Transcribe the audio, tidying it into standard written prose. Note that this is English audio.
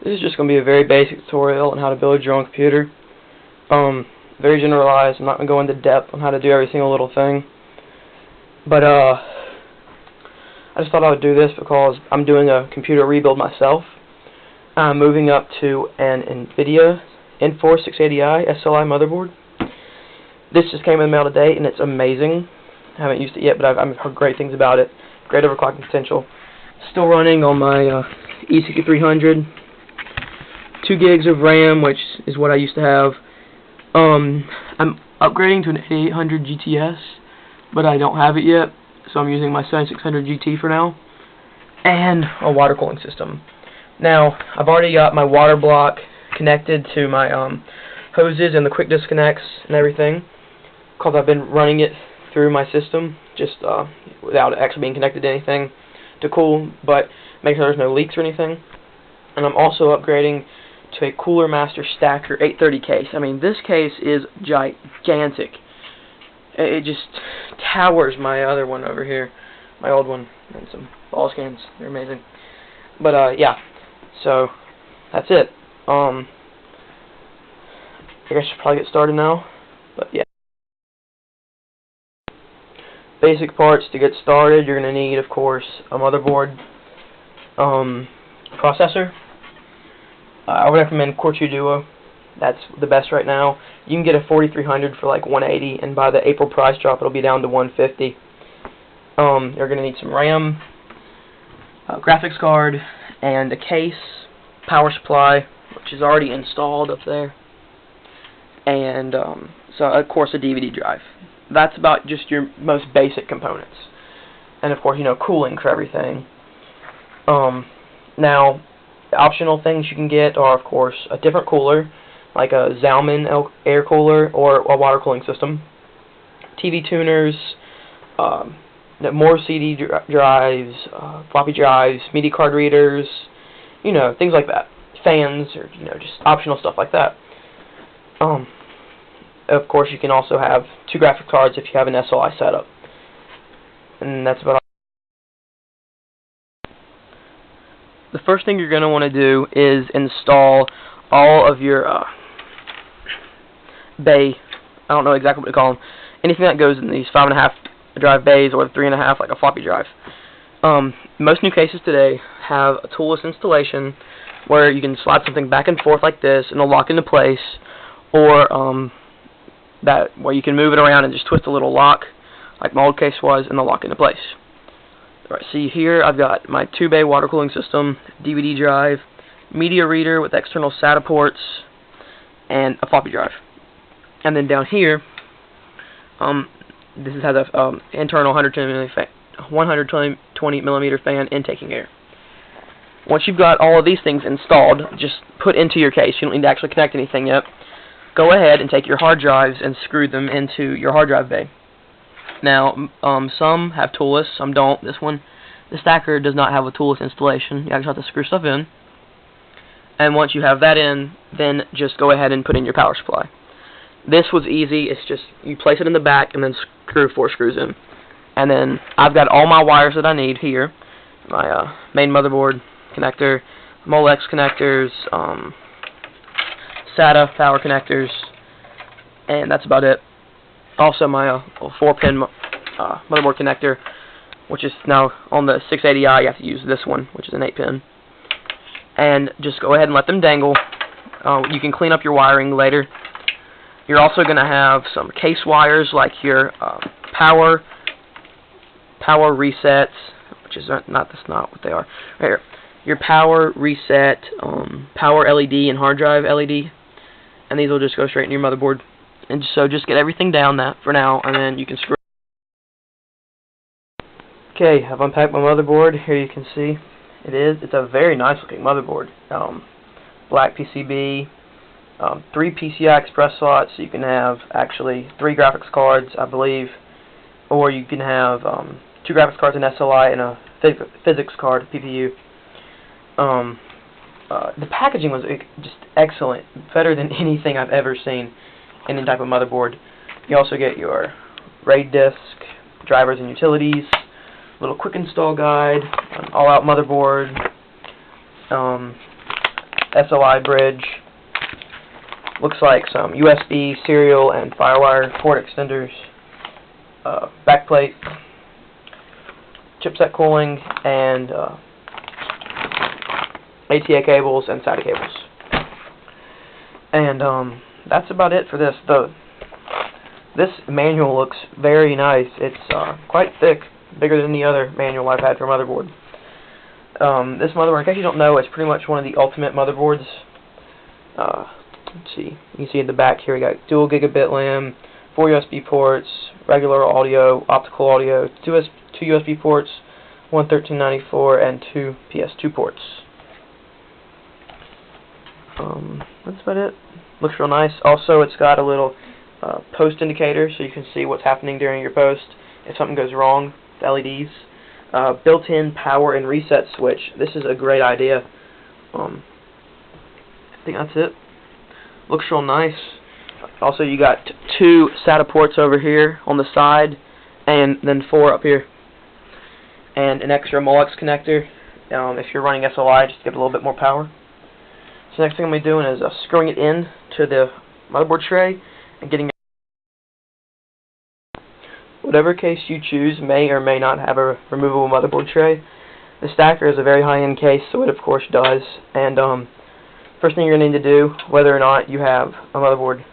This is just going to be a very basic tutorial on how to build your own computer. Very generalized. I'm not going to go into depth on how to do every single little thing. But I just thought I would do this because I'm doing a computer rebuild myself. I'm moving up to an NVIDIA N4 680i SLI motherboard. This just came in the mail today, and it's amazing. I haven't used it yet, but I've heard great things about it. Great overclocking potential. Still running on my E6300. 2 gigs of RAM, which is what I used to have. I'm upgrading to an 8800 GTS, but I don't have it yet, so I'm using my 7600 GT for now. And a water cooling system. Now, I've already got my water block connected to my hoses and the quick disconnects and everything, because I've been running it through my system, just without it actually being connected to anything to cool, but make sure there's no leaks or anything. And I'm also upgrading to a Cooler Master Stacker 830 case. I mean, this case is gigantic. It just towers my other one over here, my old one, and some ball scans. They're amazing. But yeah, so that's it. I think I should probably get started now. But yeah, basic parts to get started. You're going to need, of course, a motherboard, processor. I would recommend Core 2 Duo. That's the best right now. You can get a 4300 for like $180, and by the April price drop, it'll be down to $150. You're going to need some RAM, a graphics card, and a case, power supply, which is already installed up there, and so of course a DVD drive. That's about just your most basic components, and of course, you know, cooling for everything. Now, the optional things you can get are, of course, a different cooler, like a Zalman air cooler or a water cooling system, TV tuners, more CD drives, floppy drives, media card readers, you know, things like that. Fans, or, you know, just optional stuff like that. Of course, you can also have 2 graphic cards if you have an SLI setup. And that's about all. The first thing you're going to want to do is install all of your bay, I don't know exactly what to call them, anything that goes in these 5.5 drive bays or the 3.5 like a floppy drive. Most new cases today have a toolless installation where you can slide something back and forth like this and it'll lock into place, or that where you can move it around and just twist a little lock like my old case was, and they'll lock into place. Alright, see here I've got my 2-bay water cooling system, DVD drive, media reader with external SATA ports, and a floppy drive. And then down here, this has a internal 120 millimeter fan intaking air. Once you've got all of these things installed, just put into your case. You don't need to actually connect anything yet. Go ahead and take your hard drives and screw them into your hard drive bay. Now, some have toolless, some don't. This one, the stacker, does not have a toolless installation. You actually have to screw stuff in. And once you have that in, then just go ahead and put in your power supply. This was easy. It's just you place it in the back and then screw 4 screws in. And then I've got all my wires that I need here. My main motherboard connector, Molex connectors, SATA power connectors, and that's about it. Also my 4-pin motherboard connector, which is now on the 680i. You have to use this one, which is an 8-pin. And just go ahead and let them dangle. You can clean up your wiring later. You're also going to have some case wires, like your power resets, which is that's not what they are. Right here, your power reset, power LED, and hard drive LED, and these will just go straight in your motherboard. And so just get everything down that for now, and then you can screw. Okay, I've unpacked my motherboard. Here you can see it's a very nice looking motherboard. Black PCB, 3 PCI Express slots, so you can have actually 3 graphics cards, I believe, or you can have 2 graphics cards, an SLI, and a physics card, PPU. The packaging was just excellent, better than anything I've ever seen in any type of motherboard. You also get your RAID disk, drivers and utilities, little quick install guide, an all-out motherboard, SLI bridge. Looks like some USB, serial, and FireWire port extenders. Backplate, chipset cooling, and ATA cables and SATA cables. And that's about it for this. This manual looks very nice. It's quite thick, bigger than the other manual I've had for motherboard. This motherboard, in case you don't know, it's pretty much one of the ultimate motherboards. Let's see. You can see in the back here we got dual gigabit LAN, 4 USB ports, regular audio, optical audio, 2 USB ports, 1 1394, and 2 PS2 ports. That's about it. Looks real nice. Also, it's got a little post indicator, so you can see what's happening during your post if something goes wrong. The LEDs. Built-in power and reset switch. This is a great idea. I think that's it. Looks real nice. Also, you got 2 SATA ports over here on the side, and then 4 up here, and an extra Molex connector. If you're running SLI, just to get a little bit more power. So next thing I'm going to be doing is screwing it in to the motherboard tray and getting it. Whatever case you choose may or may not have a removable motherboard tray. The stacker is a very high-end case, so it of course does. And first thing you're going to need to do, whether or not you have a motherboard